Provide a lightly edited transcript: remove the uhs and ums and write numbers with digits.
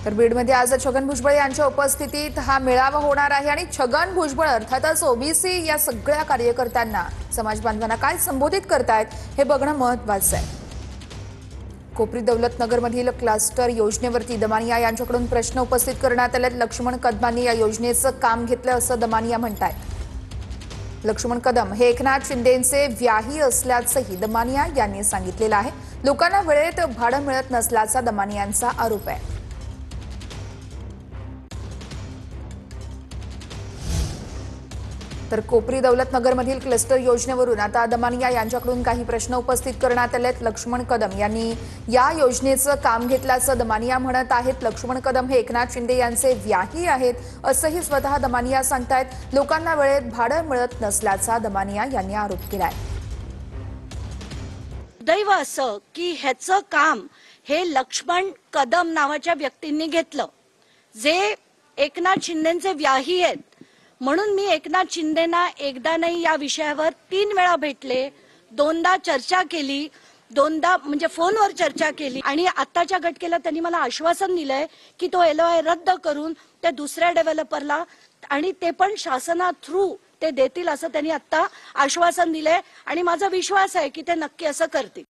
तर बीडमध्ये आज छगन भुजबळ यांच्या उपस्थितीत हा मेळावा होणार आहे आणि छगन भुजबळ अर्थातच ओबीसी या सगळ्या कार्यकर्त्यांना, समाज बांधवांना काय संबोधित करतायत हे बघणं महत्त्वाचं आहे। कोपरी दौलतनगरमधील क्लस्टर योजनेवरती दमानिया यांच्याकडून प्रश्न उपस्थित करण्यात आले। लक्ष्मण कदमांनी या योजनेचं काम घेतलं असं दमानिया म्हणतायत। लक्ष्मण कदम हे एकनाथ शिंदेंचे व्याही असल्याचंही दमानिया यांनी सांगितलेलं आहे। लोकांना वेळेत भाडं मिळत नसल्याचा दमानियांचा आरोप आहे। तर कोपरी दौलतनगरमधील क्लस्टर योजनेवरून आता दमानिया यांच्याकडून काही प्रश्न उपस्थित करण्यात आलेत। लक्ष्मण कदम यांनी या योजनेचं काम घेतल्याचं दमानिया म्हणत आहेत। लक्ष्मण कदम हे एकनाथ शिंदे यांचे व्याही आहेत असंही स्वतः दमानिया सांगतायत। लोकांना वेळेत भाडं मिळत नसल्याचा दमानिया यांनी आरोप केलाय। दैव असं की ह्याचं काम हे लक्ष्मण कदम नावाच्या व्यक्तींनी घेतलं, जे एकनाथ शिंदेंचे व्याही आहेत। म्हणून मी एकनाथ शिंदेना एकदा नाही या विषयावर 3 वेळा भेटले, 2दा चर्चा केली, 2दा म्हणजे फोनवर चर्चा केली आणि आत्ताच्या घटकेला त्यांनी मला आश्वासन दिलंय की तो LOI रद्द करून ते दुसऱ्या डेव्हलपरला आणि ते पण शासना थ्रू ते देतील असं त्यांनी आता आश्वासन दिलंय आणि माझा विश्वास आहे की ते नक्की असं करतील।